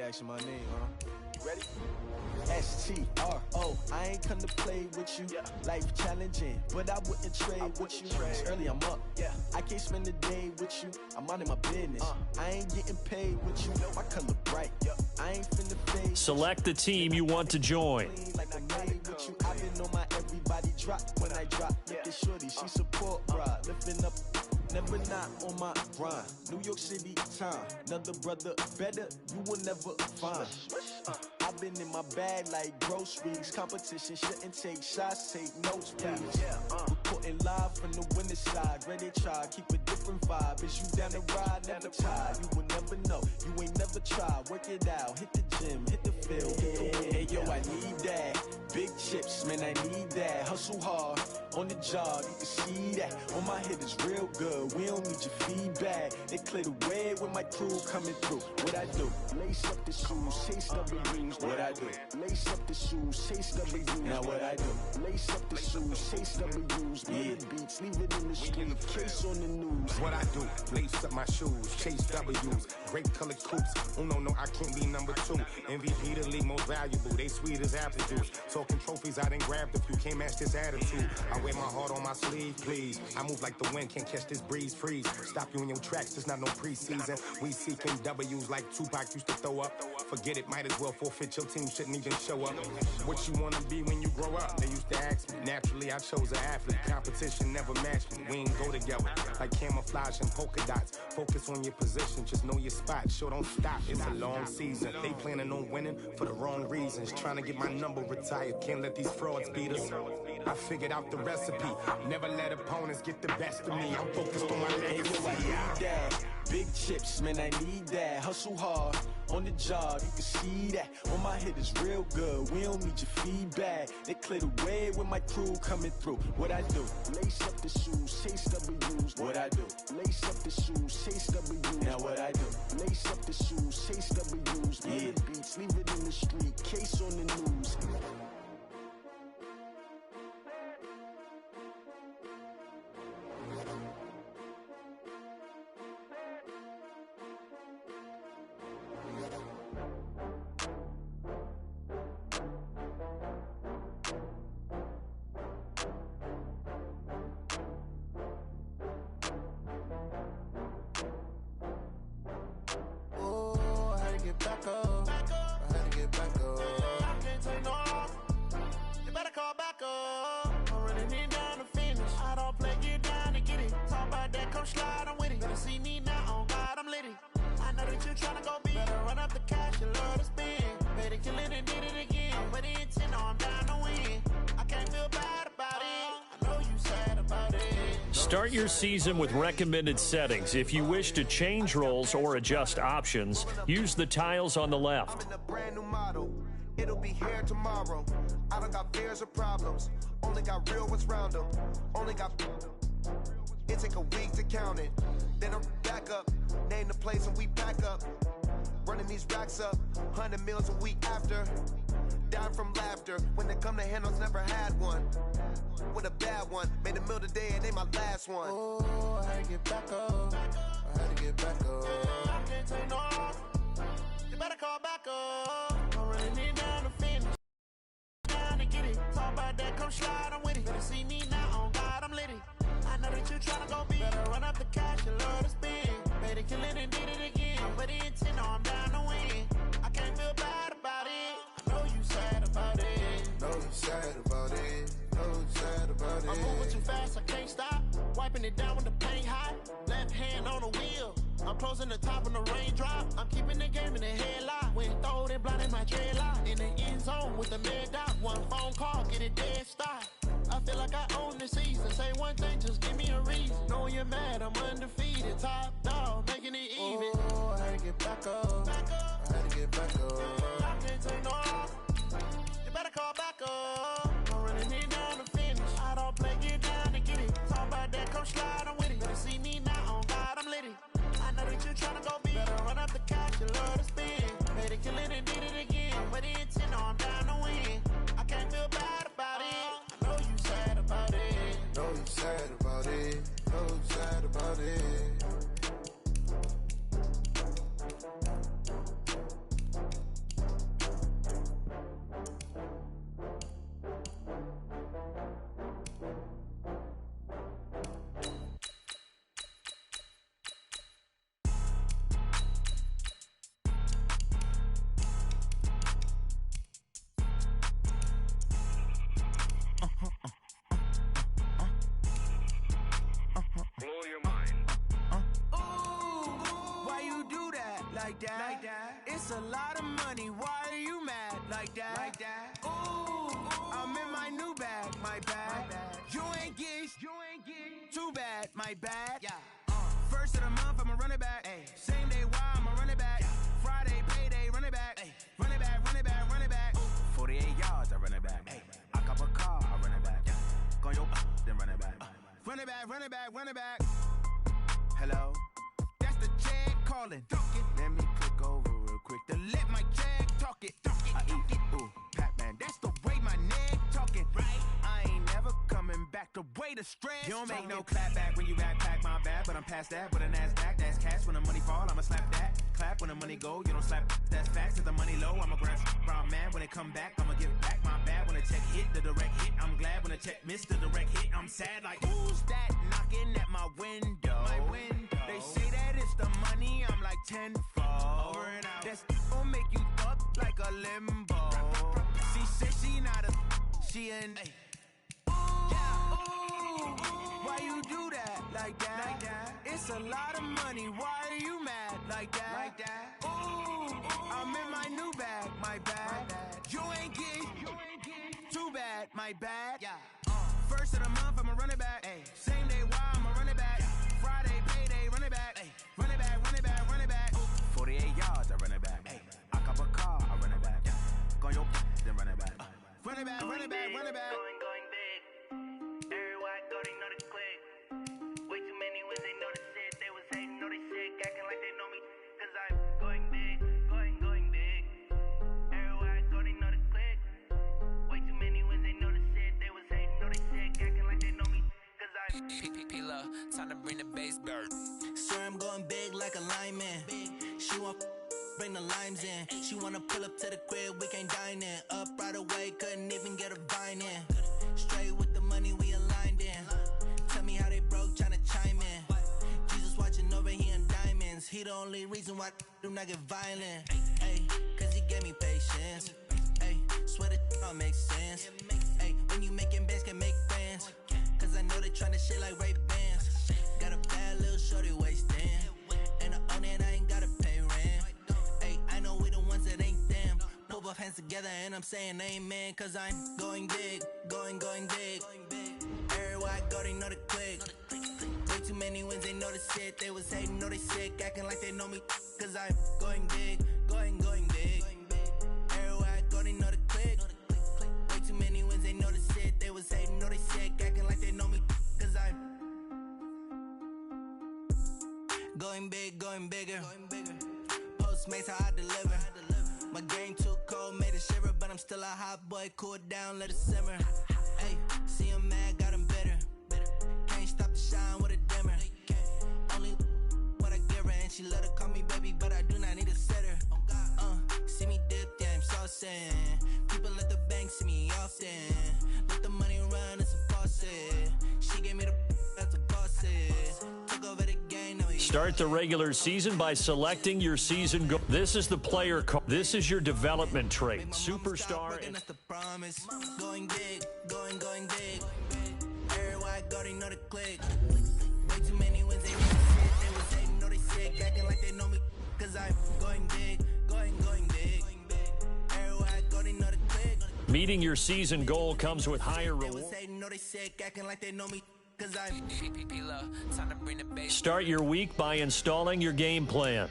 asking my name, huh? Ready? S-T-R-O. I ain't come to play with you. Life challenging, but I wouldn't trade with you. It's early, I'm up. I can't spend a day with you. I'm out in my business. I ain't getting paid with you. My color bright. I ain't finna fade. Select the team you want to join. Like I made with you. I've been on my everybody drop when I drop. Look at shorty, she support ride. Lifting up, never not on my grind. New York City time. Another brother better, you will never find. I've been in my bag like groceries. Competition shouldn't take shots, take notes, please. Reporting live from the winning side. Ready to try, keep a different vibe. Is you down the ride, never tired. You will never know, you ain't never tried. Work it out, hit the gym, hit the field. Hey yo, I need that. Big chips, man, I need that. Hustle hard, on the job, you can see that. On my head is real good, we don't need your feedback. They clear the way with my crew coming through. What I do? Lace up the shoes, chase W's. What I do? Lace up the shoes, chase W's. Now what I do? Lace up the shoes, chase W's. Big beats, leave it in the street, case on the news. What I do? Lace up my shoes, chase W's. Great colored coops. Oh no, I can't be number 2. MVP the league most valuable. They sweet as apple juice. Talking trophies, I done grabbed a few. Can't match this attitude. I wear my heart on my sleeve, please. I move like the wind, can't catch this breeze. Freeze. Stop you in your tracks, there's not no preseason. We seeking W's like Tupac used to throw up. Forget it, might as well forfeit. Your team shouldn't even show up. What you wanna be when you grow up? They used to ask me. Naturally, I chose an athlete. Competition never matched me. We ain't go together like camouflage and polka dots. Focus on your position, just know your spot. Sure, don't stop. It's a long season. They planning on winning for the wrong reasons. Trying to get my number retired. Can't let these frauds beat us. I figured out the recipe. Never let opponents get the best of me. I'm focused on my legacy. I need that. Big chips, man, I need that. Hustle hard, on the job, you can see that. On my head is real good, we don't need your feedback. They clear the way with my crew coming through. What I do? Lace up the shoes, chase W's. What I do? Lace up the shoes, chase W's. Now what I do? Lace up the shoes, chase W's. Big beats, leave it in the street, case on the news. Back up. I had to get back up. I can't take no loss. You better call back up. I'm running it down to finish. I don't play, get down to get it. Talk about that, come slide, I'm with it. Better see me now, on God, I'm litty. I know that you tryna go big. Better run up the cash, you love to spend. Better kill it and did it again. I'm with the intent, no, I'm down to win. I can't feel bad about it. I know you sad about it. Start your season with recommended settings. If you wish to change roles or adjust options, use the tiles on the left. I'm in a brand new model. It'll be here tomorrow. I don't got fears or problems. Only got real ones round them. Only got... It take a week to count it. Then I'm back up. Name the place and we back up. Running these racks up. 100 meals a week after. Down from laughter. When they come to handles, never had one. With a bad one. Made a meal today and they my last one. Oh, I had to get back up. I had to get back up. I can't take no loss. You better call back up. I'm running it down to finish. Down to get it. Talk about that, come slide, I'm with it. Better see me now, on God, I'm litty. I know that you tryna go big. Better run up the cash, you love to spend. Better kill it and did it again. I'm with the intent, no, I'm down to win. I can't feel bad about it. I know you sad about it. Know you sad about it. Know you sad about it. I'm moving too fast, I can't stop. Wiping it down with the paint hot. Left hand on the wheel. I'm closing the top on the raindrop. I'm keeping the game in the headlock. When throwed and blinded my dreadlock. In the end zone with the mid dot. One phone call, get it dead stop. I feel like I own the season. Say one thing, just give me a reason. Knowing you're mad, I'm undefeated. Top dog, making it even. Oh, I had to get back up. I had to get back up. I can't take no loss. You better call back up. I'm running it down to finish. I don't play, get down to get it. Talk about that, come slide, I'm with it. Better see me now, on God, I'm litty. I know that you tryna go big. Better run up the cash, you love to spend. Better kill it and did it again. I'm with the intent, no, I'm down to win. I can't feel bad about it. I know you sad about it. Know you sad about it. Know you sad about it. like that. It's a lot of money, why are you mad like that? Ooh, I'm in my new bag, my bad. You ain't get too bad, my bad. First of the month, I'ma run it back. Same day, why I'ma run it back. Friday, payday, run it back. Run it back, run it back, run it back. 48 yards, I run it back. I cop a car, I run it back. Go your then run it back. Run it back, run it back, run it back. Hello, that's the check calling. Let me click over real quick to let my check talk it. I eat it, ooh, Pac-Man, that's the way my neck talking. Right, I ain't never coming back the way the stress. You don't make no clap back when you backpack, my bad, but I'm past that with a NASDAQ. That's cash when the money fall, I'ma slap that. Clap when the money go, you don't slap. That's facts, cause the money low, I'ma grab brown man when it come back. I'ma give back my bad when the check hit the direct hit. I'm glad when the check missed the direct hit. I'm sad like who's that knocking at my window? They say that it's the money, I'm like tenfold. Over and out. That's gon' make you up like a limbo. She said she not a, she an. Why you do that like that? It's a lot of money, why are you mad like that? Ooh, I'm in my new bag, my bad. You ain't get too bad, my bad. First of the month, I'ma run it back. Same day, why I'ma run it back. Friday, payday, run it back. Run it back, run it back, run it back. 48 yards, I run it back. I cop a car, I run it back. Go your then run it back. Run it back, run it back, run it back. Going big. Everywhere I go, they know the click. Way too many wins, they know the shit. They was hating, know they sick, acting like they know me. Cause I'm going big, going big. Everywhere I go, they know the click. Way too many wins, they know the shit. They was hating, know they sick, acting like they know me. Cause I'm P-P-P-Lo, time to bring the bass back. Swear I'm going big like a lineman. She want bring the limes in. She wanna pull up to the crib, we can't dine in. Up right away, couldn't even get a vine in. Straight with the money we aligned in. Tell me how they broke, tryna chime in. Jesus watching over here in diamonds. He the only reason why I do not get violent. Ay, cause he gave me patience. Ay, swear that all makes sense. Ay, when you making bands, can make friends. Cause I know they tryna shit like Ray-Bans. Got a bad little shorty wasting. And I own it, I ain't gotta pay rent. Ay, I know we the ones that ain't them. Put both hands together and I'm saying amen. Cause I'm going big, going big. Everywhere I go, they know the click. Way too many wins, they know the shit. They was hating, know they sick, acting like they know me. Cause I'm going big, going big. Everywhere I go, they know the click. Way too many wins, they know the shit. They was hating, know they sick, acting like they know me. Cause I'm going big, going bigger. Postmates how I deliver. My game too cold, made it shiver, but I'm still a hot boy. Cool it down, let it simmer. Hey, see him mad, got him bitter. Can't stop the shine with a dimmer. Only what I give her, and she let her call me baby, but I do not need a sitter. See me dip, yeah, I'm saucing. People at the bank see me often. Let the money run, it's a faucet. She gave me the that's a faucet. Took over the game, now we Start the regular season by selecting your season goal. This is the player card. This is your development trait. Superstar. That's the promise. Going big, going big. Everywhere I go, they know the click. Way too many wins, they know the shit. They was hating, know they sick, acting like they know me. Cause I'm going big, going big. Everywhere I go, they know the click. Meeting your season goal comes with higher They rewards. was hating, know they sick, acting like they know me. Cause I'm P-P-P-Lo, time to bring the bass. Start your week by installing your game plan.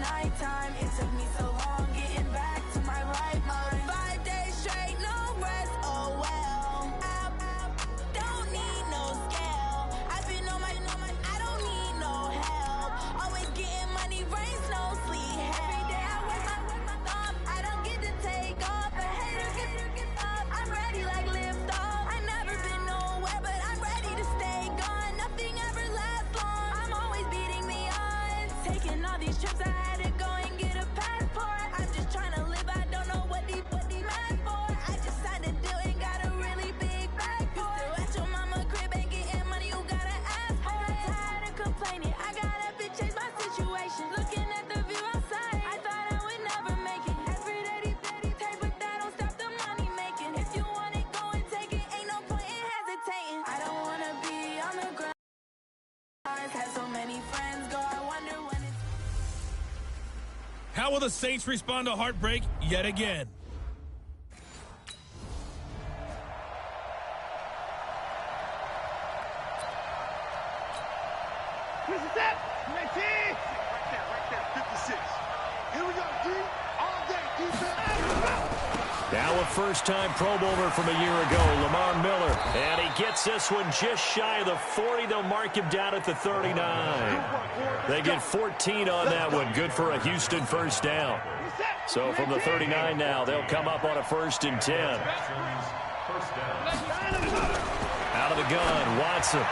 nighttime. It took me so long getting back to my right mind. 5 days straight, no rest, oh well. I don't need no scale. I've been on my, I don't need no help. Always getting money, rains, no sleep. Every day I work my thumb. I don't get to take off. A hater get up. I'm ready like lift off. I've never been nowhere, but I'm ready to stay gone. Nothing ever lasts long. I'm always beating the odds. Taking all these trips, I had to go and get a passport. I'm just trying to live, I don't know what these mad for. I just signed a deal and got a really big bag for it. Still at your mama crib and getting money, you gotta ask for it. I got tired of complaining, I got up and changed my situation. Looking at the view outside, I thought I would never make it. Every day take, but that don't stop the money making. If you want it, go and take it, ain't no point in hesitating. I don't wanna be on the ground. Had so many friends go, I wonder when it's... How will the Saints respond to heartbreak yet again? This is it. Right there, 56. Here we go, D. All day, defense. Now a first-time Pro Bowler from a year ago, Lamar Miller. And he gets this one just shy of the 40. They'll mark him down at the 39. They get 14 on that one. Good for a Houston first down. So from the 39 now, they'll come up on a 1st and 10. Out of the gun, Watson.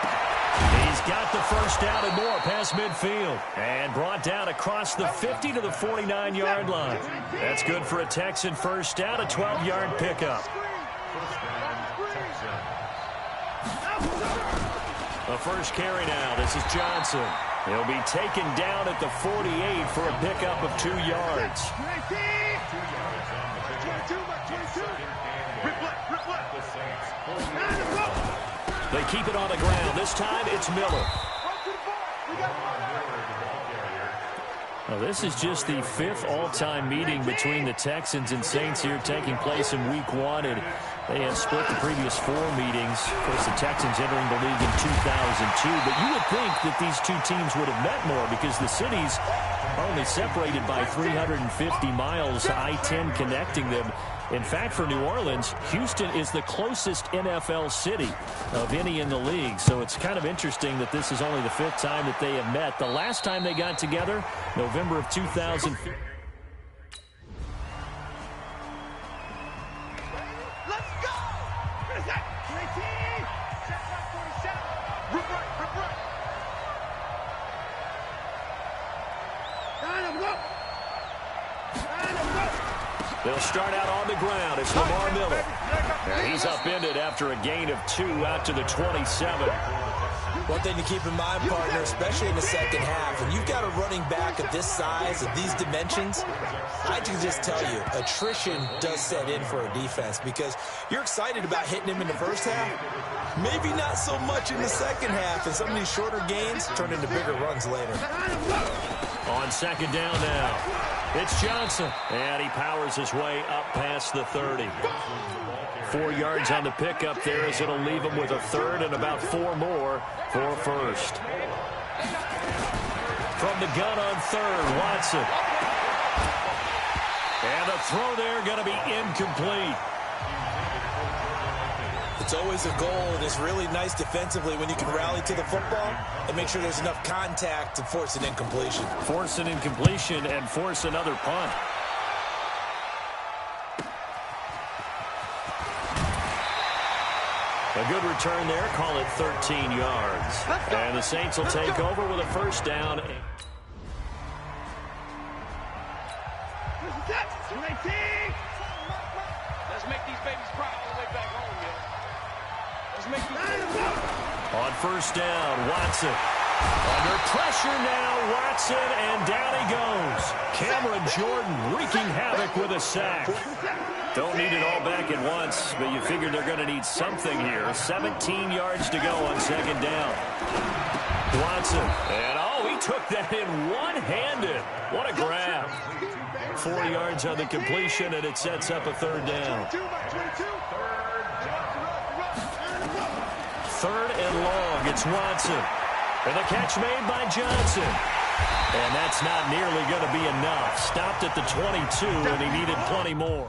He's got the first down and more past midfield. And brought down across the 50 to the 49-yard line. That's good for a Texan first down, a 12-yard pickup. The first carry now. This is Johnson. He'll be taken down at the 48 for a pickup of 2 yards. They keep it on the ground. This time it's Miller. Now, this is just the 5th all-time meeting between the Texans and Saints here, taking place in Week 1. And they have split the previous 4 meetings. Of course, the Texans entering the league in 2002. But you would think that these two teams would have met more because the cities are only separated by 350 miles, I-10 connecting them. In fact, for New Orleans, Houston is the closest NFL city of any in the league. So it's kind of interesting that this is only the 5th time that they have met. The last time they got together, November of 2000. Let's go! What is that? 19! Set right 47. Rip right. Line up, go! They'll start out on the ground. It's Lamar Miller. And he's upended after a gain of 2 out to the 27. One thing to keep in mind, partner, especially in the second half, when you've got a running back of this size, of these dimensions, I can just tell you, attrition does set in for a defense because you're excited about hitting him in the first half. Maybe not so much in the second half, and some of these shorter gains turn into bigger runs later. On second down now, it's Johnson, and he powers his way up past the 30. 4 yards on the pickup there as it'll leave him with a 3rd and about 4 more for a 1st. From the gun on 3rd, Watson. And the throw there going to be incomplete. It's always a goal, and it's really nice defensively when you can rally to the football and make sure there's enough contact to force an incompletion. Force an incompletion and force another punt. A good return there. Call it 13 yards. And the Saints will take over with a first down. Let's make these babies proud all the way back home, yo. Let's make these babies proud. On first down, Watson. Under pressure now, Watson, and down he goes. Cameron Jordan wreaking havoc with a sack. Don't need it all back at once, but you figure they're going to need something here. 17 yards to go on second down. Watson, and he took that in one-handed. What a grab. 4 yards on the completion, and it sets up a third down. 3rd and long, it's Watson. And the catch made by Johnson. And that's not nearly going to be enough. Stopped at the 22, and he needed plenty more.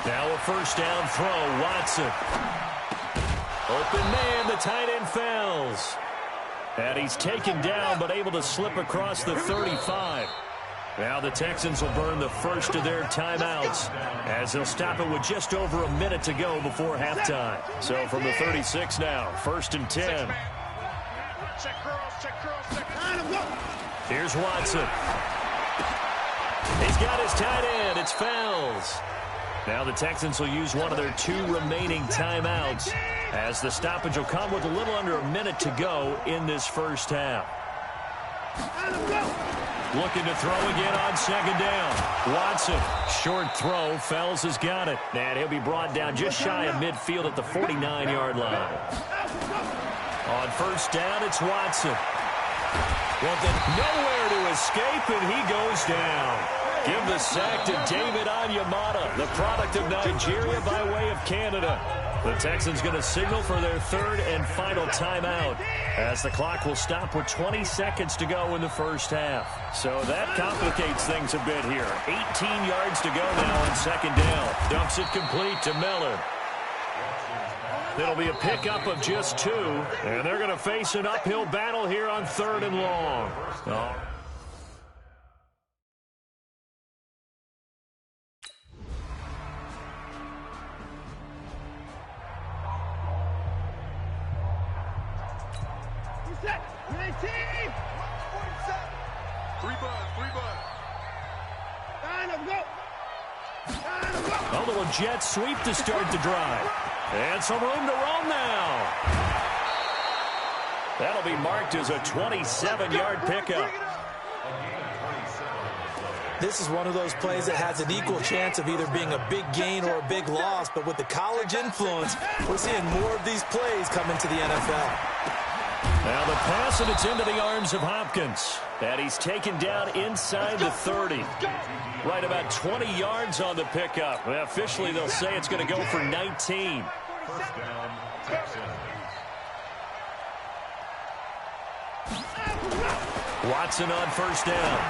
Now a first down throw, Watson. Open man, the tight end fails. And he's taken down, but able to slip across the 35. Now the Texans will burn the first of their timeouts as they'll stop it with just over a minute to go before halftime. So from the 36 now, 1st and 10. Here's Watson. He's got his tight end. It's Fells. Now the Texans will use one of their 2 remaining timeouts as the stoppage will come with a little under a minute to go in this first half. Looking to throw again on 2nd down. Watson, short throw. Fells has got it. And he'll be brought down just shy of midfield at the 49-yard line. On 1st down, it's Watson. Nowhere to escape, and he goes down. Give the sack to David Onyemata, the product of Nigeria by way of Canada. The Texans going to signal for their 3rd and final timeout as the clock will stop with 20 seconds to go in the first half. So that complicates things a bit here. 18 yards to go now on 2nd down. Dumps it complete to Miller. It'll be a pickup of just 2, and they're going to face an uphill battle here on 3rd and long. A little jet sweep to start the drive. And some room to roam now. That'll be marked as a 27-yard pickup. This is one of those plays that has an equal chance of either being a big gain or a big loss, but with the college influence, we're seeing more of these plays come into the NFL. Now the pass, and it's into the arms of Hopkins. And he's taken down inside the 30. Right about 20 yards on the pickup. Well, officially, they'll say it's going to go for 19. First down, Texans. Watson on 1st down.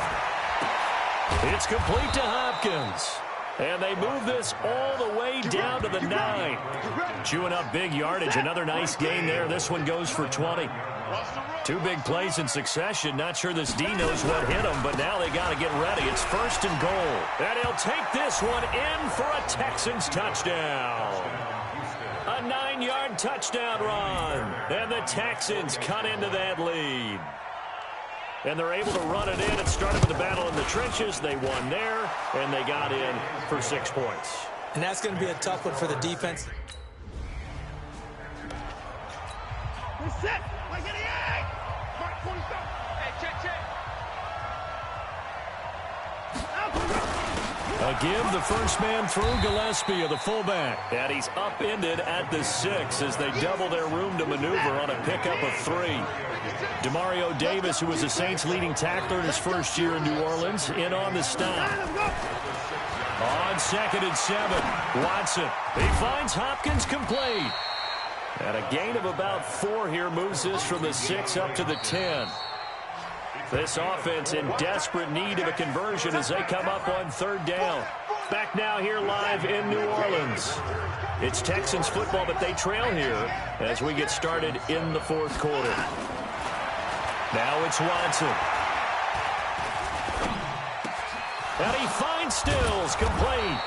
It's complete to Hopkins. And they move this all the way down to the 9. Chewing up big yardage. Another nice gain there. This one goes for 20. 2 big plays in succession. Not sure this D knows what hit him, but now they got to get ready. It's 1st and goal. And he'll take this one in for a Texans touchdown. A 9-yard touchdown run. And the Texans cut into that lead. And they're able to run it in. It started with the battle in the trenches. They won there, and they got in for 6 points. And that's going to be a tough one for the defense. We're set. Like an egg. Mark 47. Hey, check. A give, the first man through, Gillespie of the fullback. And he's upended at the 6 as they double their room to maneuver on a pickup of 3. Demario Davis, who was the Saints' leading tackler in his first year in New Orleans, in on the stop. On 2nd and 7, Watson. He finds Hopkins complete. And a gain of about 4 here moves this from the 6 up to the 10. This offense in desperate need of a conversion as they come up on 3rd down. Back now here live in New Orleans. It's Texans football, but they trail here as we get started in the 4th quarter. Now it's Watson. And he finds Stills complete.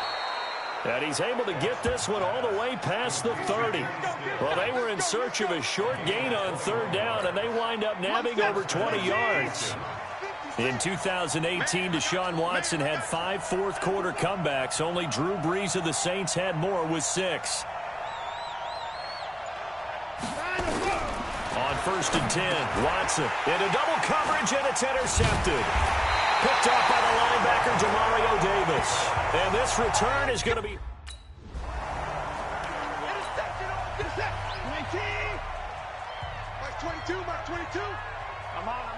And he's able to get this one all the way past the 30. Well, they were in search of a short gain on 3rd down, and they wind up nabbing over 20 yards. In 2018, Deshaun Watson had 5 fourth-quarter comebacks. Only Drew Brees of the Saints had more with 6. On 1st and 10, Watson into double coverage, and it's intercepted. Picked off by the linebacker, Demario Davis. And this return is going to be... Mark 22. I'm on.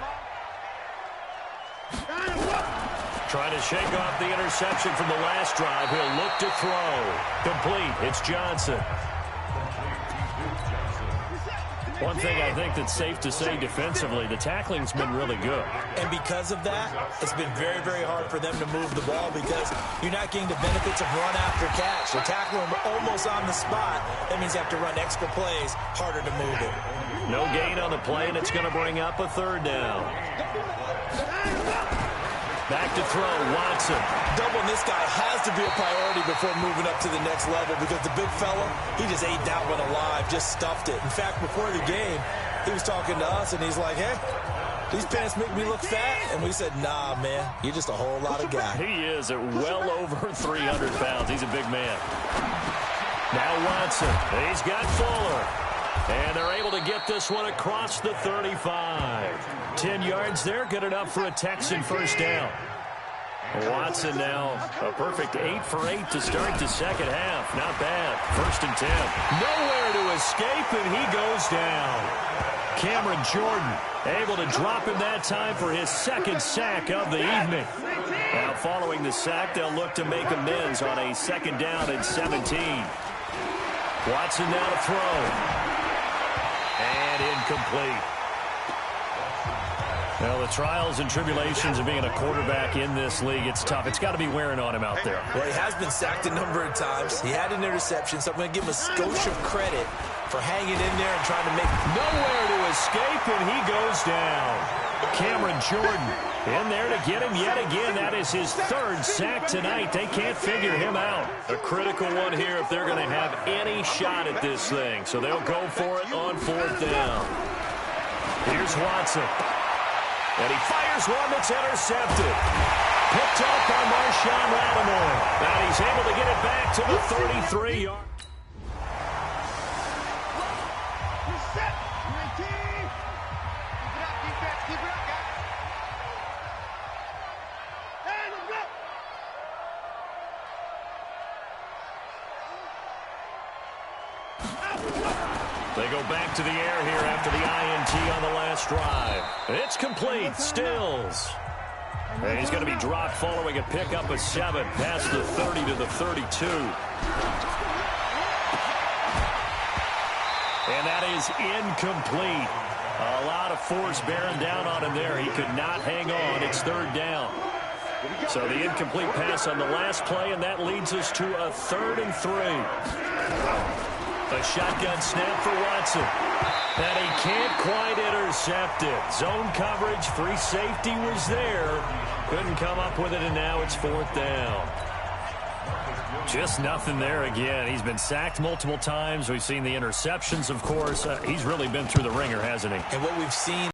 Trying to shake off the interception from the last drive. He'll look to throw. Complete. It's Johnson. One thing I think that's safe to say defensively, the tackling's been really good. And because of that, it's been very, very hard for them to move the ball because you're not getting the benefits of run after catch. They're tackling them almost on the spot. That means you have to run extra plays, harder to move it. No gain on the play, and it's going to bring up a third down. Back to throw, Watson. Doubling this guy has to be a priority before moving up to the next level because the big fella, he just ate that one alive, just stuffed it. In fact, before the game, he was talking to us, and he's like, hey, these pants make me look fat. And we said, nah, man, you're just a whole lot of guy. He is at well over 300 pounds. He's a big man. Now Watson. He's got Fuller. And they're able to get this one across the 35. 10 yards there, good enough for a Texan first down. Watson now a perfect 8 for 8 to start the second half. Not bad. 1st and 10. Nowhere to escape, and he goes down. Cameron Jordan able to drop him that time for his second sack of the evening. Now following the sack, they'll look to make amends on a 2nd down and 17. Watson now to throw. And incomplete. Well, the trials and tribulations of being a quarterback in this league, it's tough. It's got to be wearing on him out there. Well, he has been sacked a number of times. He had an interception, so I'm going to give him a skosh of credit for hanging in there and trying to make nowhere to escape, and he goes down. Cameron Jordan in there to get him yet again. That is his 3rd sack tonight. They can't figure him out. A critical one here if they're going to have any shot at this thing. So they'll go for it on 4th down. Here's Watson. And he fires one that's intercepted. Picked up by Marshawn Lattimore. And he's able to get it back to the 33-yard. They go back to the air here after the INT on the last drive. It's complete. Stills. And he's going to be dropped following a pickup of 7 past the 30 to the 32. And that is incomplete. A lot of force bearing down on him there. He could not hang on. It's 3rd down. So the incomplete pass on the last play, and that leads us to a 3rd and 3. A shotgun snap for Watson. And he can't quite intercept it. Zone coverage, free safety was there. Couldn't come up with it, and now it's 4th down. Just nothing there again. He's been sacked multiple times. We've seen the interceptions, of course. He's really been through the ringer, hasn't he? And what we've seen,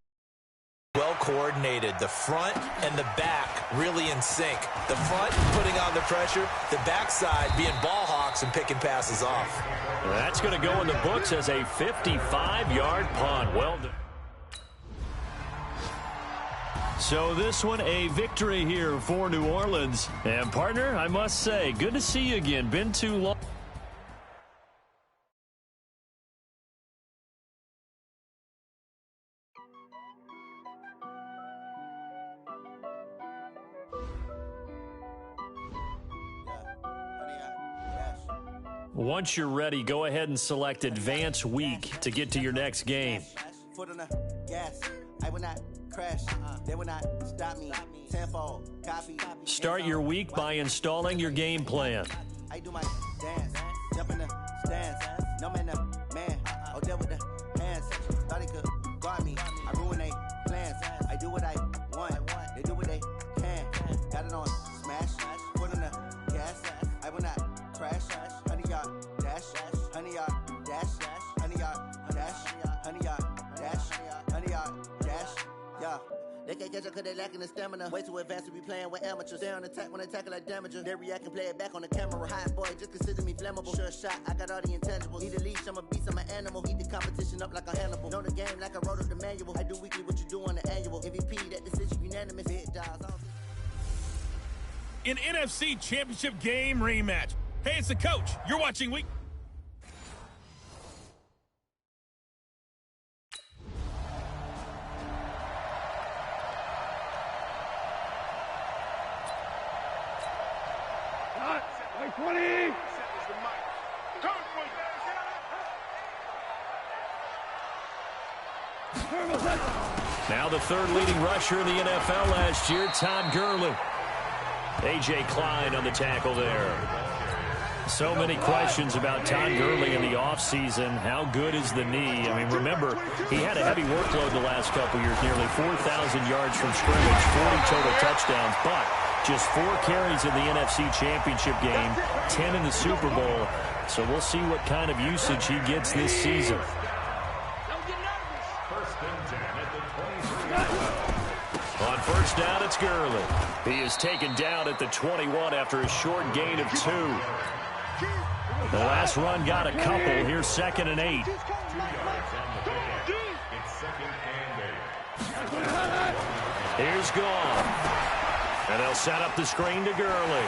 well coordinated. The front and the back really in sync. The front putting on the pressure, the backside being ball hawks and picking passes off. That's going to go in the books as a 55-yard punt. Well done. So this one, a victory here for New Orleans. And, partner, I must say, good to see you again. Been too long. Once you're ready, go ahead and select Advance Week to get to your next game. Foot on the gas, I will not crash. They will not stop me. Tenfold, copy. Start your week by installing your game plan. I do my dance, jump in the stands. No man, man. Oh, deal with the hands. Thought he could guard me. I ruin they plans. I do what I want. They do what they can. Got it on smash. Foot on the gas. I will not crash. 100-yard dash. 100-yard dash. 100-yard dash. 100-yard dash. 100-yard dash. Yeah. They can't catch up cause they lacking the stamina. Way too advanced to be playing with amateurs. Stay on attack when they tackle like damager. They react and play it back on the camera. Hot boy, just consider me flammable. Sure shot, I got all the intangibles. Need a leash, I'm a beast, I'm an animal. Eat the competition up like a Hannibal. Know the game like I wrote up the manual. I do weekly what you do on the annual. MVP, that decision unanimous. Big dials. An NFC Championship game rematch. Hey, it's the coach. You're watching Week. 20. Now the third leading rusher in the NFL last year, Todd Gurley. A.J. Klein on the tackle there. So many questions about Todd Gurley in the offseason. How good is the knee? I mean, remember, he had a heavy workload the last couple years, nearly 4,000 yards from scrimmage, 40 total touchdowns, but just 4 carries in the NFC Championship game, 10 in the Super Bowl. So we'll see what kind of usage he gets this season. On first down, it's Gurley. He is taken down at the 21 after a short gain of 2. The last run got a couple. Here's 2nd and 8. Here's Goff. And they'll set up the screen to Gurley.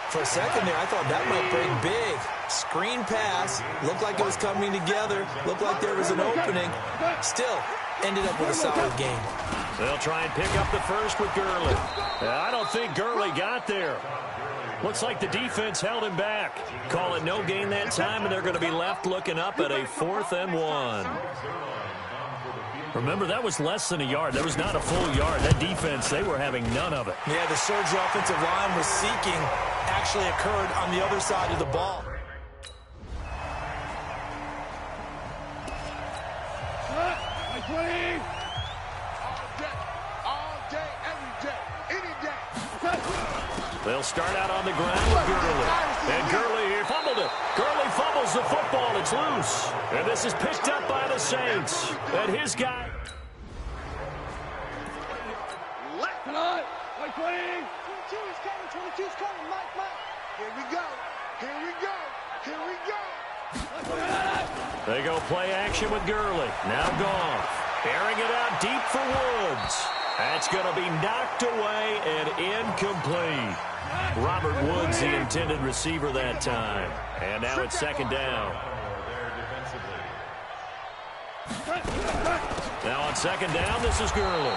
For a second there, I thought that might break big. Screen pass. Looked like it was coming together. Looked like there was an opening. Still, ended up with a solid game. They'll try and pick up the first with Gurley. I don't think Gurley got there. Looks like the defense held him back. Call it no gain that time, and they're going to be left looking up at a 4th and 1. Remember, that was less than a yard. That was not a full yard. That defense, they were having none of it. Yeah, the surge the offensive line was seeking actually occurred on the other side of the ball. They'll start out on the ground with Gurley. And Gurley here fumbled it. Gurley fumbles the football. It's loose. And this is picked up by the Saints. And his guy. Left it on. 20. 22 is coming. 22 is coming. Mike. Here we go. Here we go. Here we go. They go play action with Gurley. Now Goff. Airing it out deep for Woods. That's going to be knocked away and incomplete. Robert Woods, the intended receiver that time. And now it's 2nd down. Now on 2nd down, this is Gurley.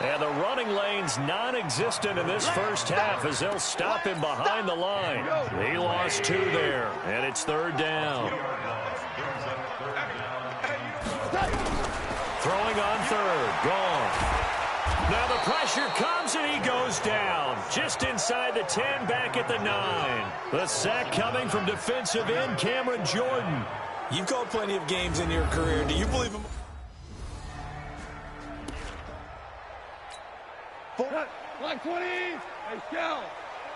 And the running lane's non-existent in this first half as they'll stop him behind the line. He lost 2 there, and it's 3rd down. Throwing on 3rd, Goff. Now the pressure comes and he goes down. Just inside the 10, back at the 9. The sack coming from defensive end Cameron Jordan. You've called plenty of games in your career. Do you believe him? Like 20. Hey, Shell.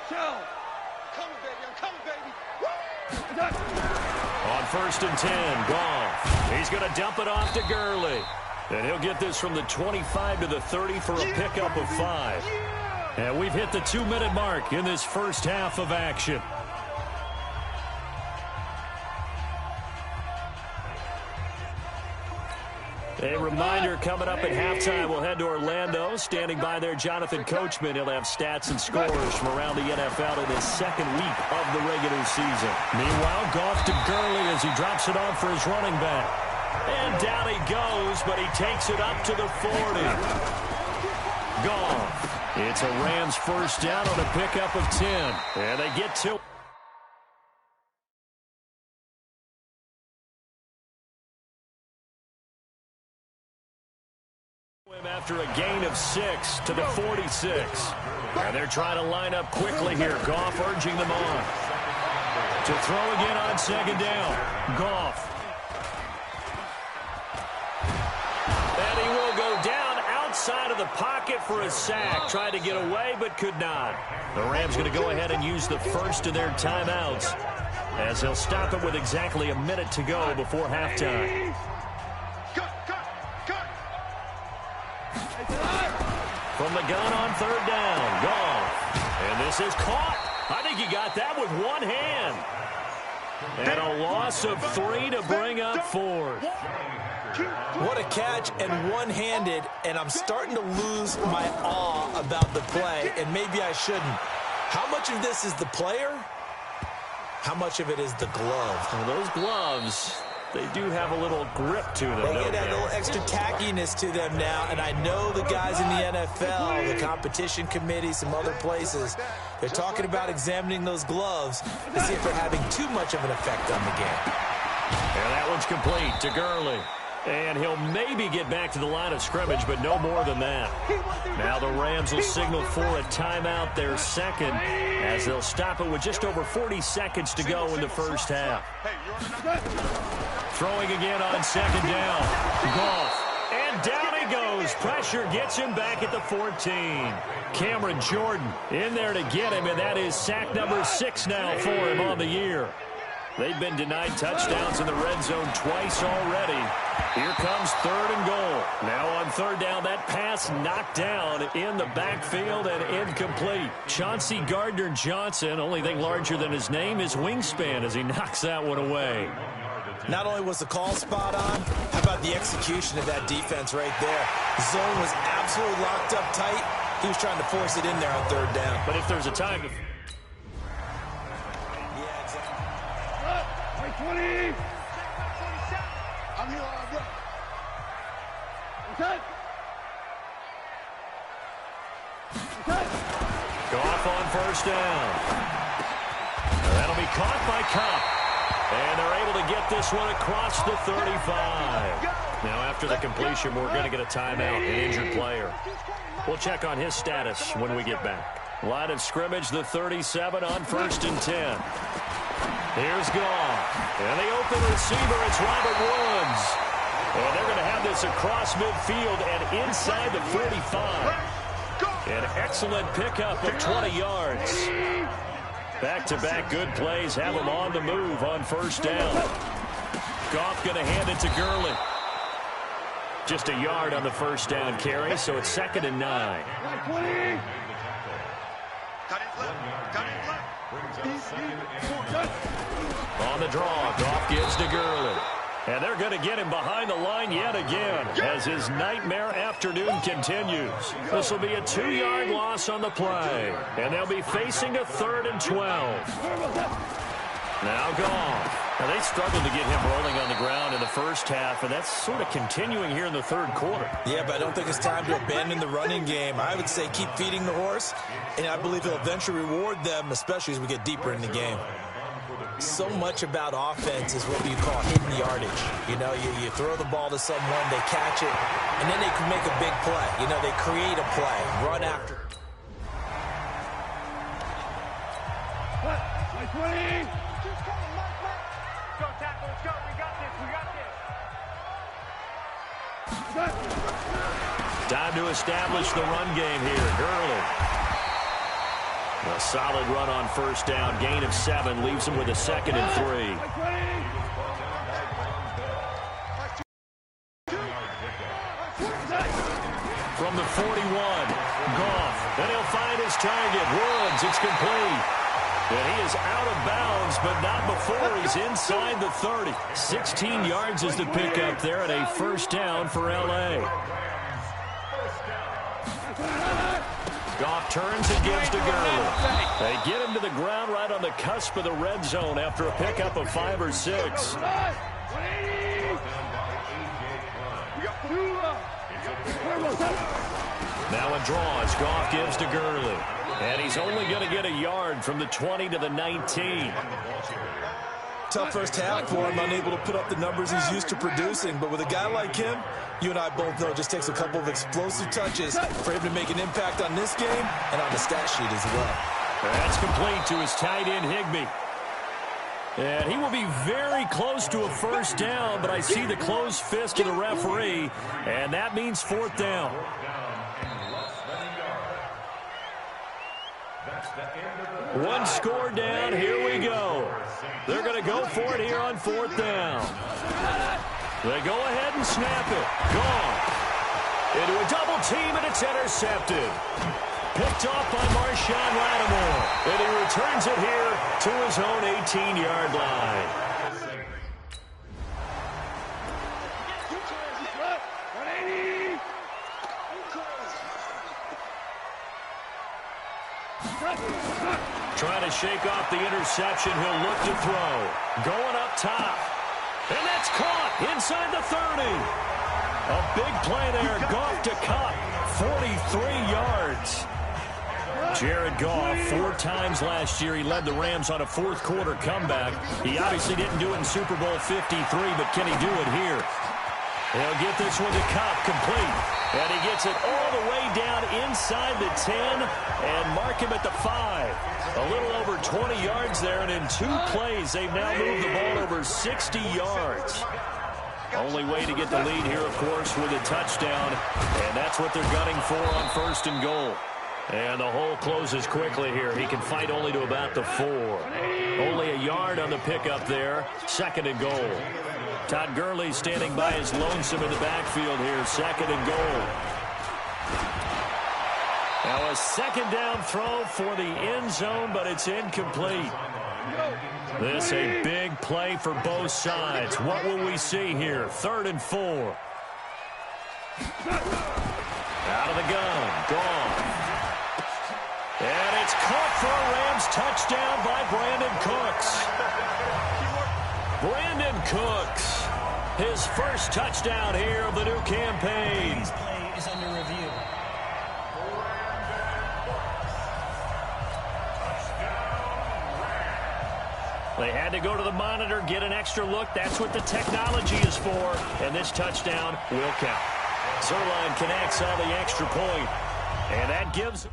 Coming, baby. I'm coming, baby. Woo! On 1st and 10, Goff. He's going to dump it off to Gurley. And he'll get this from the 25 to the 30 for a pickup of 5. And we've hit the 2-minute mark in this first half of action. A reminder coming up at halftime, we'll head to Orlando. Standing by there, Jonathan Coachman. He'll have stats and scores from around the NFL in his 2nd week of the regular season. Meanwhile, Goff to Gurley as he drops it off for his running back. And down he goes, but he takes it up to the 40. Goff. It's a Rams first down on a pickup of 10. And they get to after a gain of 6 to the 46. And they're trying to line up quickly here. Goff urging them on. To throw again on 2nd down. Goff. And he will go down outside of the pocket for a sack. Tried to get away, but could not. The Rams going to go ahead and use the first of their timeouts as they'll stop it with exactly a minute to go before halftime. From the gun on 3rd down, Goff. And this is caught. I think he got that with one hand. And a loss of 3 to bring up 4th. What a catch and one-handed, and I'm starting to lose my awe about the play, and maybe I shouldn't. How much of this is the player? How much of it is the glove? Well, those gloves, they do have a little grip to them. They get that little extra tackiness to them now, and I know the guys in the NFL, the competition committee, some other places, they're talking about examining those gloves to see if they're having too much of an effect on the game. And that one's complete to Gurley. And he'll maybe get back to the line of scrimmage, but no more than that. Now the Rams will signal for a timeout, their second, as they'll stop it with just over 40 seconds to go in the first half. Throwing again on second down. Goff. And down he goes. Pressure gets him back at the 14. Cameron Jordan in there to get him, and that is sack number 6 now for him on the year. They've been denied touchdowns in the red zone twice already. Here comes 3rd and goal. Now on 3rd down, that pass knocked down in the backfield and incomplete. Chauncey Gardner-Johnson, only thing larger than his name is wingspan as he knocks that one away. Not only was the call spot on, how about the execution of that defense right there? The zone was absolutely locked up tight. He was trying to force it in there on 3rd down. But if there's a time to... 20! I'm here, bro. Okay. Goff on 1st down. That'll be caught by Cup. And they're able to get this one across the 35. Now after the completion, we're going to get a timeout, an injured player. We'll check on his status when we get back. Line of scrimmage, the 37 on 1st and 10. Here's Goff. And the open receiver, it's Robert Woods. And they're going to have this across midfield and inside the 45. An excellent pickup of 20 yards. Back-to-back good plays have them on the move on 1st down. Goff going to hand it to Gurley. Just a yard on the 1st down carry, so it's 2nd and 9. On the draw, Goff gives to Gurley. And they're going to get him behind the line yet again as his nightmare afternoon continues. This will be a 2-yard loss on the play. And they'll be facing a 3rd and 12. Now Goff. Now they struggled to get him rolling on the ground in the first half, and that's sort of continuing here in the 3rd quarter. Yeah, but I don't think it's time to abandon the running game. I would say keep feeding the horse, and I believe he'll eventually reward them, especially as we get deeper in the game. So much about offense is what you call hidden yardage. You know, you throw the ball to someone, they catch it, and then they can make a big play. You know, they create a play, run after it. Go, tackle, let's go. We got this, we got this. Time to establish the run game here. Gurley. A solid run on 1st down. Gain of 7 leaves him with a 2nd and 3. From the 41, Goff. Then he'll find his target. Woods, it's complete. And he is out of bounds, but not before he's inside the 30. 16 yards is the pickup there at a 1st down for L.A. Goff turns and gives to Gurley. They get him to the ground right on the cusp of the red zone after a pickup of 5 or 6. Now a draw as Goff gives to Gurley. And he's only going to get a yard from the 20 to the 19. Tough first half for him, unable to put up the numbers he's used to producing. But with a guy like him, you and I both know it just takes a couple of explosive touches for him to make an impact on this game and on the stat sheet as well. That's complete to his tight end, Higbee. And he will be very close to a 1st down, but I see the closed fist of the referee, and that means 4th down. One score down, here we go. They're going to go for it here on 4th down. They go ahead and snap it. Gone. Into a double team, and it's intercepted. Picked off by Marshawn Lattimore. And he returns it here to his own 18-yard line. Trying to shake off the interception. He'll look to throw. Going up top. And that's caught inside the 30. A big play there. Goff to Cup. 43 yards. Jared Goff, 4 times last year, he led the Rams on a fourth-quarter comeback. He obviously didn't do it in Super Bowl 53, but can he do it here? He'll get this one to Cup, complete. And he gets it all the way down inside the 10 and mark him at the 5. A little over 20 yards there, and in 2 plays, they've now moved the ball over 60 yards. Only way to get the lead here, of course, with a touchdown, and that's what they're gunning for on 1st and goal. And the hole closes quickly here. He can fight only to about the 4. Only a yard on the pickup there. 2nd and goal. Todd Gurley standing by his lonesome in the backfield here. 2nd and goal. Now a 2nd down throw for the end zone, but it's incomplete. This a big play for both sides. What will we see here? 3rd and 4. Out of the gun. Gone. And it's caught for a Rams touchdown by Brandon Cooks. Brandon Cooks, his first touchdown here of the new campaign. This play is under review. They had to go to the monitor, get an extra look. That's what the technology is for. And this touchdown will count. Zerline connects on the extra point. And that gives...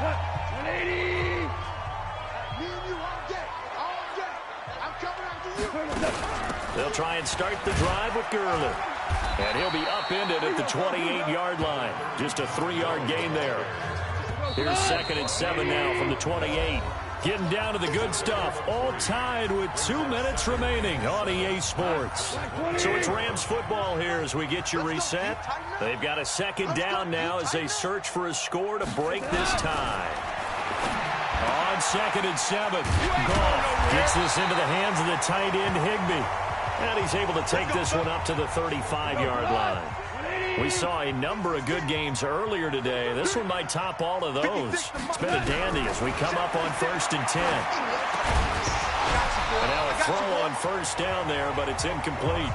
180. Me and you all day. I'm coming after you. They'll try and start the drive with Gurley. And he'll be upended at the 28-yard line. Just a 3-yard gain there. Here's 2nd and 7 now from the 28. Getting down to the good stuff. All tied with 2 minutes remaining on EA Sports. So it's Rams football here as we get you reset. They've got a 2nd down now as they search for a score to break this tie. On 2nd and 7. Goff gets this into the hands of the tight end Higbee. And he's able to take this one up to the 35-yard line. We saw a number of good games earlier today. This one might top all of those. It's been a dandy as we come up on 1st and 10. And now a throw on 1st down there, but it's incomplete.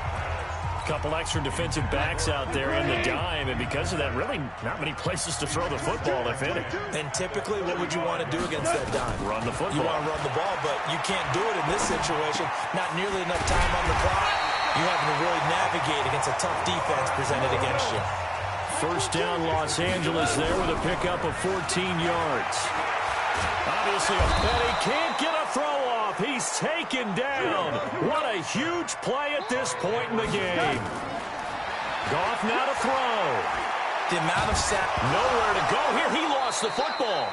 Couple extra defensive backs out there in the dime, and because of that, really not many places to throw the football, if any. And typically, what would you want to do against that dime? Run the football. You want to run the ball, but you can't do it in this situation. Not nearly enough time on the clock. You having to really navigate against a tough defense presented against you. 1st down, Los Angeles there with a pickup of 14 yards. Obviously, Petty can't get a throw off. He's taken down. What a huge play at this point in the game. Goff now to throw. The amount of sack. Nowhere to go here. He lost the football.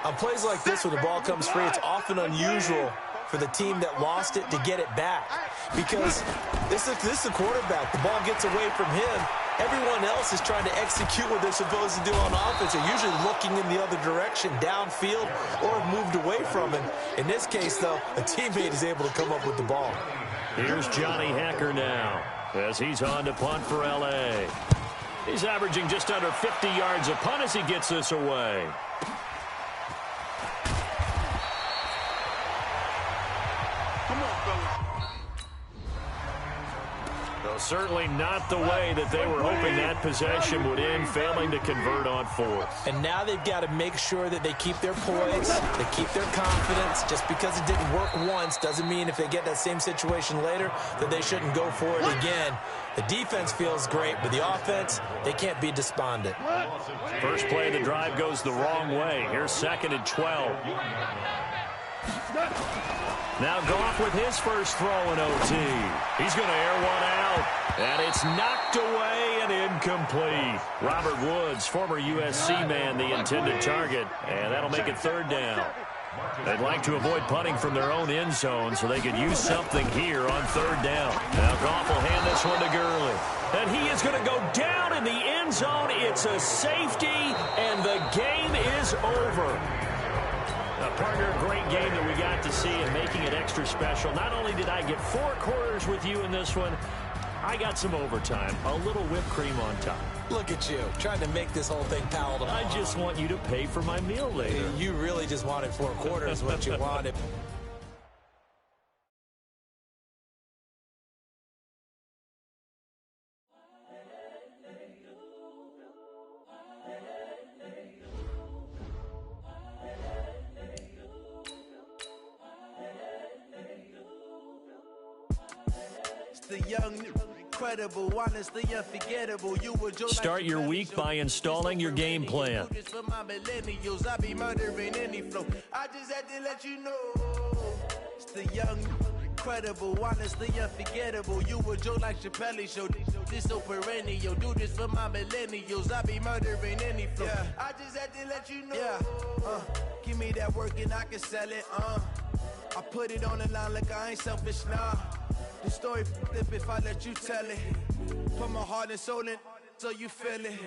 On plays like this where the ball comes free, it's often unusual for the team that lost it to get it back. Because this is the quarterback. The ball gets away from him. Everyone else is trying to execute what they're supposed to do on offense. They're usually looking in the other direction, downfield, or have moved away from him. In this case, though, a teammate is able to come up with the ball. Here's Johnny Hacker now as he's on to punt for L.A. He's averaging just under 50 yards a punt as he gets this away. Certainly not the way that they were hoping that possession would end, failing to convert on 4th. And now they've got to make sure that they keep their poise, they keep their confidence. Just because it didn't work once doesn't mean if they get that same situation later that they shouldn't go for it again. The defense feels great, but the offense, they can't be despondent. First play of the drive goes the wrong way. Here's 2nd and 12. Now Goff with his first throw in OT. He's going to air one out. And it's knocked away and incomplete. Robert Woods, former USC man, the intended target. And that'll make it 3rd down. They'd like to avoid punting from their own end zone so they could use something here on 3rd down. Now Goff will hand this one to Gurley. And he is going to go down in the end zone. It's a safety, and the game is over. Partner, a great game that we got to see and making it extra special. Not only did I get 4 quarters with you in this one, I got some overtime, a little whipped cream on top. Look at you, trying to make this whole thing palatable. I just want you to pay for my meal later. You really just wanted 4 quarters, what you wanted. The young, incredible, honestly unforgettable. Start your week by installing your game plan. For my millennials, I be murdering any flow. I just had to let you know. It's the young, incredible, honestly unforgettable. You a Joe like Chappelle show. This so perennial. Do this for my millennials. I be murdering any flow. Yeah. I just had to let you know. Yeah. Give me that work and I can sell it. I put it on the line like I ain't selfish, nah. The story flip if I let you tell it. Put my heart and soul in so you feel it.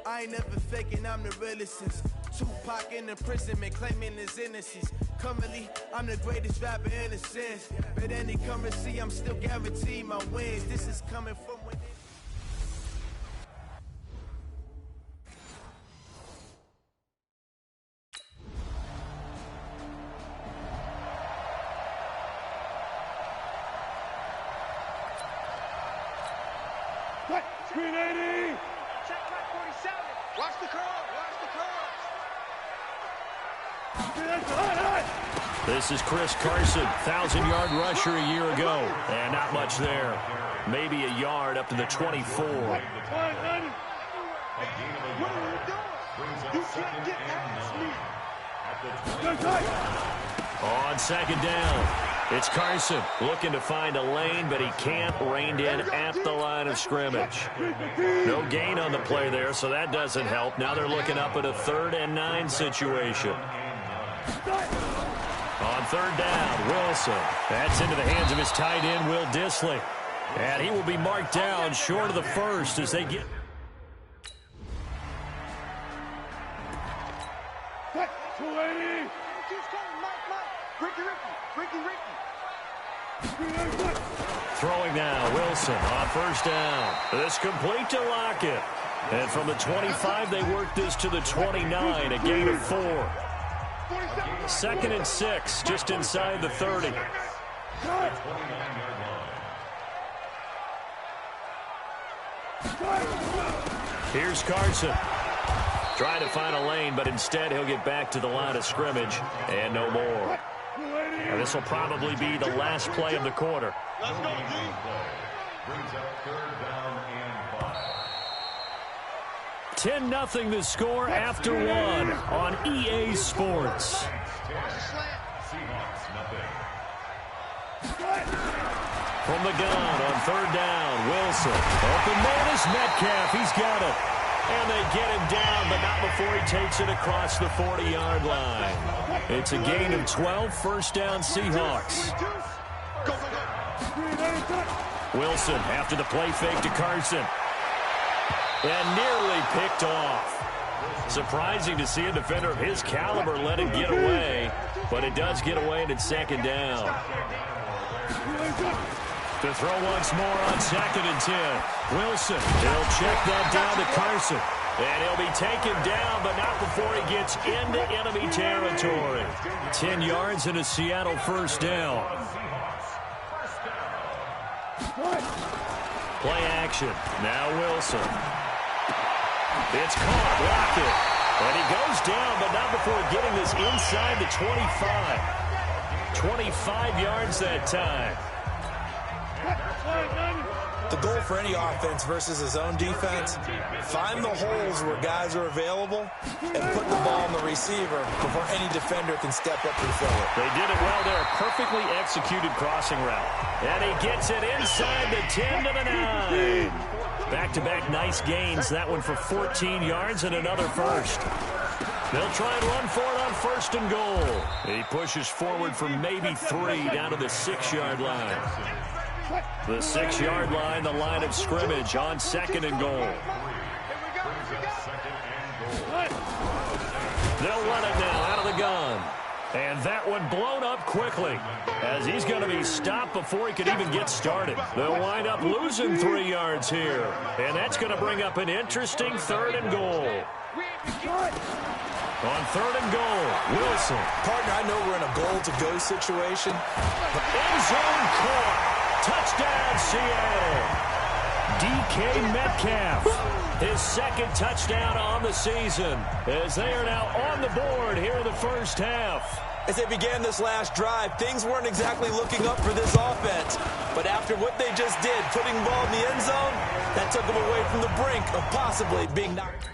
I ain't never faking, I'm the realest since Tupac in imprisonment, claiming his innocence. Currently, I'm the greatest rapper in a sense. But any currency, I'm still guaranteed my wins. This is coming from within. Screen 80! Check back 47! Watch the curl! Watch the curl! This is Chris Carson, 1,000-yard rusher a year ago. And not much there. Maybe a yard up to the 24. What are you doing? You can't get past me! On second down, it's Carson looking to find a lane, but he can't. Reined in at the line of scrimmage. No gain on the play there, so that doesn't help. Now they're looking up at a 3rd and 9 situation. On 3rd down, Wilson. That's into the hands of his tight end, Will Dissly. And he will be marked down short of the first as they get... Throwing now, Wilson on 1st down. This complete to Lockett. And from the 25, they work this to the 29, a gain of 4. 2nd and 6, just inside the 30. Here's Carson. Trying to find a lane, but instead he'll get back to the line of scrimmage and no more. And this will probably be the last play of the quarter. Let's go, G. Brings up 3rd down and 5. 10-0 the score after 1 on EA Sports. Seahawks, nothing. From the gun on 3rd down, Wilson. Open man is Metcalf. He's got it. And they get him down, but not before he takes it across the 40-yard line. It's a gain of 12, 1st down Seahawks. Wilson after the play fake to Carson. And nearly picked off. Surprising to see a defender of his caliber let him get away, but it does get away and it's 2nd down. To throw once more on 2nd and 10. Wilson, he'll check that down to Carson. And he'll be taken down, but not before he gets into enemy territory. 10 yards and a Seattle 1st down. Play action. Now Wilson. It's caught. Lockett. And he goes down, but not before getting this inside the 25. 25 yards that time. The goal for any offense versus his own defense, find the holes where guys are available and put the ball on the receiver before any defender can step up and fill it. They did it well there. A perfectly executed crossing route. And he gets it inside the 10 to the 9. Back-to-back nice gains. That one for 14 yards and another first. They'll try and run for it on 1st and goal. He pushes forward for maybe 3 down to the 6-yard line. The 6-yard line, the line of scrimmage on 2nd and goal. They'll run it now out of the gun. And that one blown up quickly, as he's going to be stopped before he can even get started. They'll wind up losing 3 yards here, and that's going to bring up an interesting 3rd and goal. On 3rd and goal, Wilson. Partner, I know we're in a goal-to-go situation. End zone caught. Touchdown, Seattle. DK Metcalf, his 2nd touchdown on the season, as they are now on the board here in the first half. As they began this last drive, things weren't exactly looking up for this offense. But after what they just did, putting the ball in the end zone, that took them away from the brink of possibly being knocked.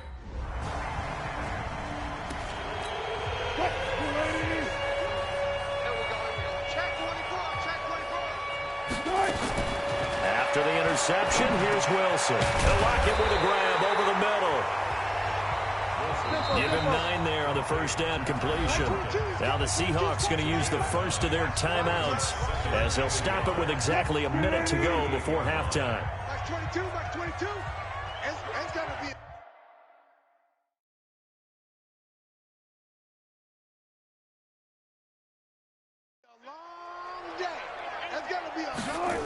After the interception, here's Wilson. He'll lock it with a grab over the middle. Give him 9 there on the first down completion. Now the Seahawks going to use the first of their timeouts, as they'll stop it with exactly a minute to go before halftime. Back 22, back 22. It's got to be a long day. It's got to be a long.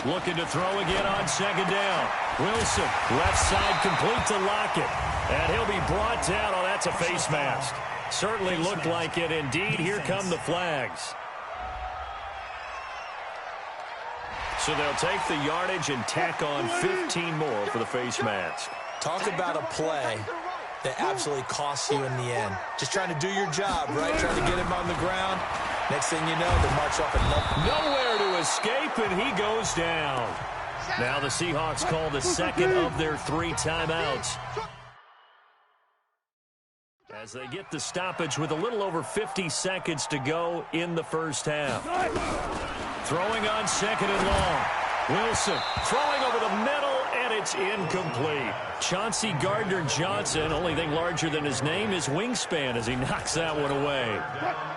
Looking to throw again on 2nd down. Wilson, left side complete to Lockett. And he'll be brought down. Oh, that's a face mask. Certainly looked like it. Indeed, here come the flags. So they'll take the yardage and tack on 15 more for the face mask. Talk about a play that absolutely costs you in the end. Just trying to do your job, right? Trying to get him on the ground. Next thing you know, they march off another. Nowhere to escape, and he goes down. Now the Seahawks call the 2nd of their 3 timeouts, as they get the stoppage with a little over 50 seconds to go in the first half. Throwing on 2nd and long. Wilson throwing over the middle, and it's incomplete. Chauncey Gardner-Johnson, only thing larger than his name is wingspan, as he knocks that one away.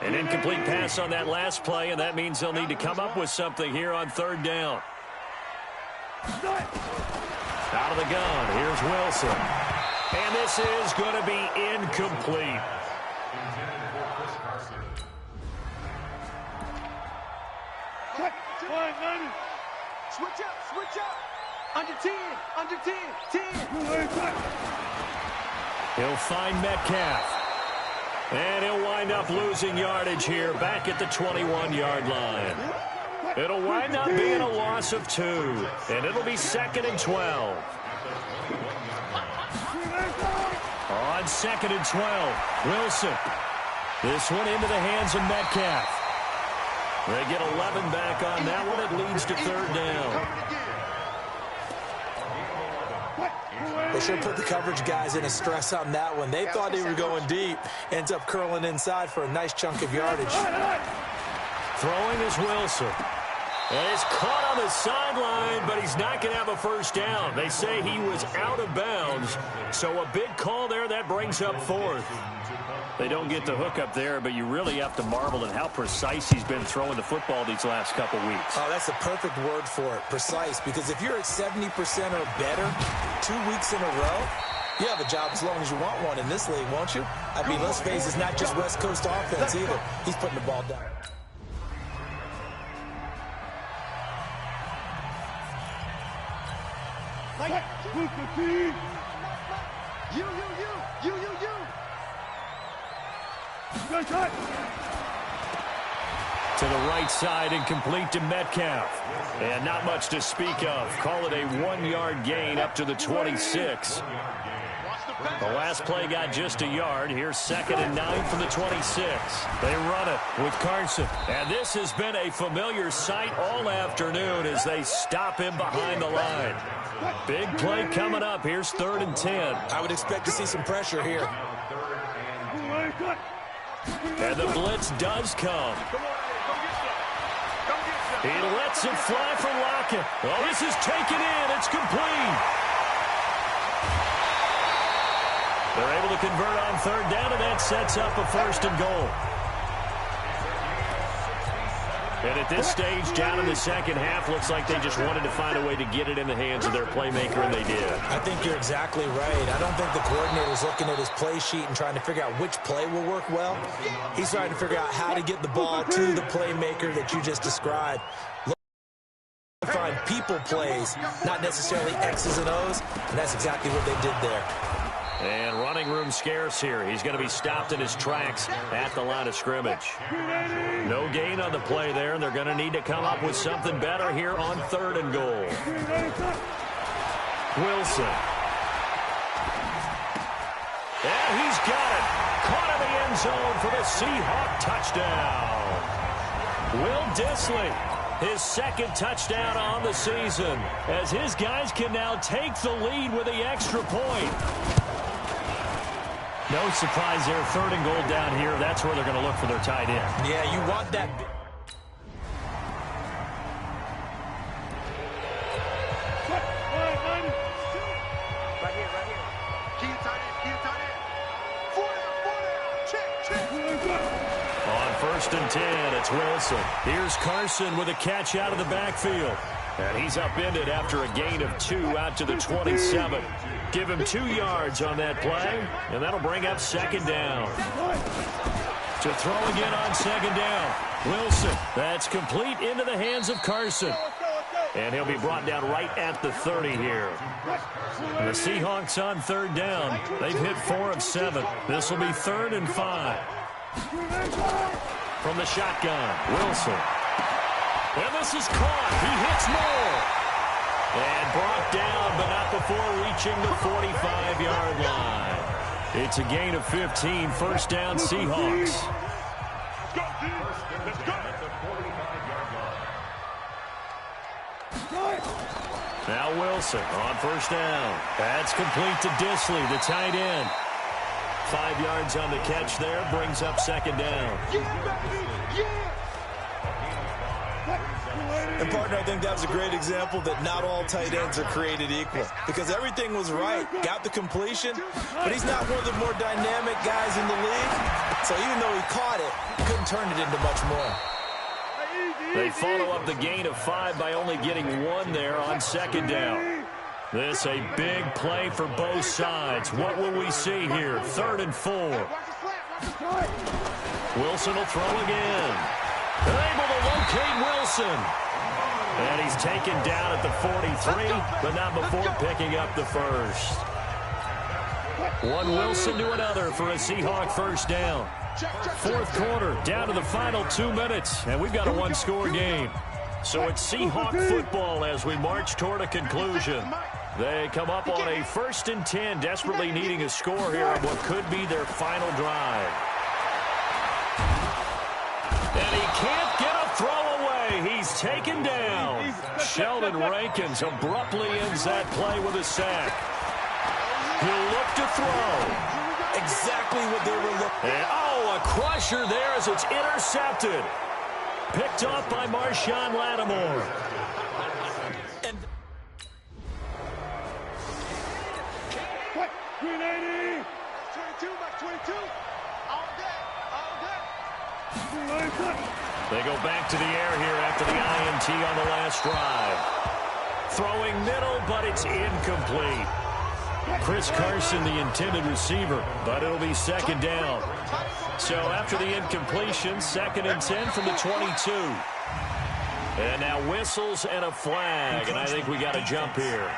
An incomplete pass on that last play, and that means they'll need to come up with something here on 3rd down. Out of the gun, here's Wilson. And this is going to be incomplete. Switch up. Under 10, 10. He'll find Metcalf. And he'll wind up losing yardage here back at the 21-yard line. It'll wind up being a loss of 2. And it'll be 2nd and 12. On 2nd and 12, Wilson. This one into the hands of Metcalf. They get 11 back on that one. It leads to 3rd down. They should have put the coverage guys in a stress on that one. They thought they were going deep. Ends up curling inside for a nice chunk of yardage. Throwing is Wilson. And it's caught on the sideline, but he's not going to have a first down. They say he was out of bounds. So a big call there. That brings up 4th. They don't get the hook up there, but you really have to marvel at how precise he's been throwing the football these last couple weeks. Oh, that's the perfect word for it, precise. Because if you're at 70% or better 2 weeks in a row, you have a job as long as you want one in this league, won't you? I mean, let's face it, it's not just West Coast offense either. He's putting the ball down. To the right side and complete to Metcalf. And not much to speak of. Call it a 1-yard gain up to the 26. The last play got just a yard. Here's 2nd and 9 from the 26. They run it with Carson. And this has been a familiar sight all afternoon as they stop him behind the line. Big play coming up. Here's 3rd and 10. I would expect to see some pressure here. And the blitz does come. He lets it fly for Lockett. Well, this is taken in. It's complete. They're able to convert on 3rd down, and that sets up a 1st and goal. And at this stage, down in the second half, looks like they just wanted to find a way to get it in the hands of their playmaker, and they did. I think you're exactly right. I don't think the coordinator's looking at his play sheet and trying to figure out which play will work well. He's trying to figure out how to get the ball to the playmaker that you just described. Find people plays, not necessarily X's and O's, and that's exactly what they did there. And running room scarce here. He's going to be stopped in his tracks at the line of scrimmage. No gain on the play there, and they're going to need to come up with something better here on 3rd and goal. Wilson. And he's got it. Caught in the end zone for the Seahawk touchdown. Will Dissly. His second touchdown on the season, as his guys can now take the lead with the extra point. No surprise there, 3rd and goal down here. That's where they're going to look for their tight end. Yeah, you want that. Right here. Key tight end. 4 down. On 1st and 10, it's Wilson. Here's Carson with a catch out of the backfield. And he's upended after a gain of 2 out to the 27. Give him 2 yards on that play, and that'll bring up 2nd down. To throw again on 2nd down. Wilson, that's complete into the hands of Carson. And he'll be brought down right at the 30 here. And the Seahawks on 3rd down. They've hit 4 of 7. This will be 3rd and 5. From the shotgun, Wilson. And this is caught. He hits more. And brought down, but not before reaching the 45-yard line. It's a gain of 15, 1st down Seahawks. Now Wilson on 1st down. That's complete to Dissly, the tight end. 5 yards on the catch there, brings up 2nd down. And, partner, I think that was a great example that not all tight ends are created equal, because everything was right. Got the completion, but he's not one of the more dynamic guys in the league. So even though he caught it, he couldn't turn it into much more. They follow up the gain of 5 by only getting 1 there on 2nd down. This a big play for both sides. What will we see here? 3rd and 4. Wilson will throw again. They're able to locate Wilson. And he's taken down at the 43, but not before picking up the 1st. One Wilson to another for a Seahawk 1st down. 4th quarter, down to the final 2 minutes, and we've got a 1-score game. So it's Seahawk football as we march toward a conclusion. They come up on a 1st and 10, desperately needing a score here on what could be their final drive. And he can't get a throw away. He's taken down. Sheldon Rankins abruptly ends that play with a sack. He'll look to throw. Exactly what they were looking for. Oh, a crusher there as it's intercepted. Picked off by Marshawn Lattimore. And 380. 22, back 22. All day. They go back to the air here after the INT on the last drive. Throwing middle, but it's incomplete. Chris Carson, the intended receiver, but it'll be 2nd down. So after the incompletion, 2nd and 10 from the 22. And now whistles and a flag, and I think we got a jump here.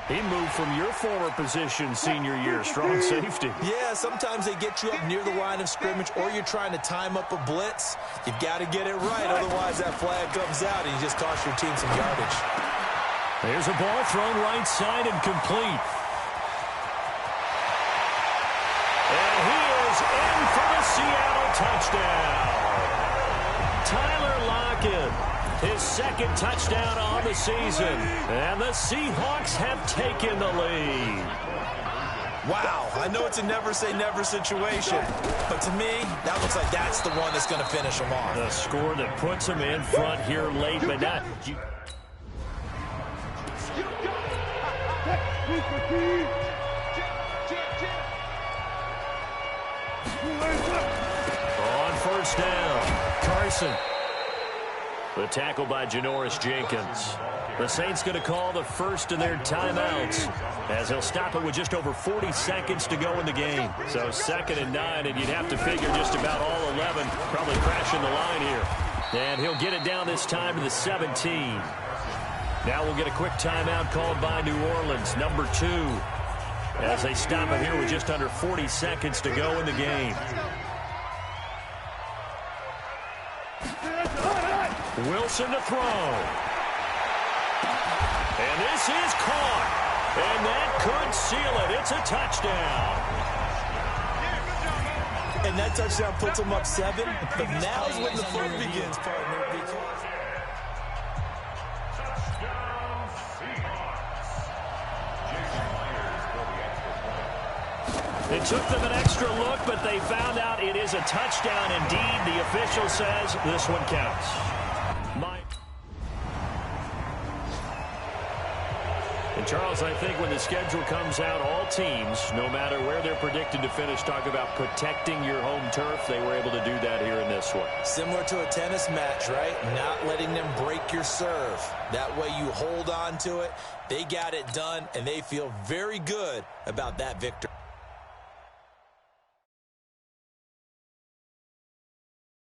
He moved from your former position senior year, strong safety. Yeah, sometimes they get you up near the line of scrimmage, or you're trying to time up a blitz. You've got to get it right, otherwise that flag comes out and you just cost your team some yardage. There's a ball thrown right side and complete. And he is in for the Seattle touchdown. Tyler Lockett, his 2nd touchdown on the season. And the Seahawks have taken the lead. Wow, I know it's a never-say-never situation, but to me, that looks like that's the one that's going to finish them off. The score that puts them in front here late, but not... On first down. Carson. The tackle by Janoris Jenkins. The Saints going to call the first of their timeouts as he'll stop it with just over 40 seconds to go in the game. So 2nd and 9, and you'd have to figure just about all 11 probably crashing the line here. And he'll get it down this time to the 17. Now we'll get a quick timeout called by New Orleans, number 2, as they stop it here with just under 40 seconds to go in the game. Wilson to throw. And this is caught. And that could seal it. It's a touchdown. And that touchdown puts them up 7. But now's when the fun begins, partner. It took them an extra look, but they found out it is a touchdown indeed. The official says this one counts. And Charles, I think when the schedule comes out, all teams, no matter where they're predicted to finish, talk about protecting your home turf. They were able to do that here in this one. Similar to a tennis match, right? Not letting them break your serve. That way you hold on to it. They got it done, and they feel very good about that victory.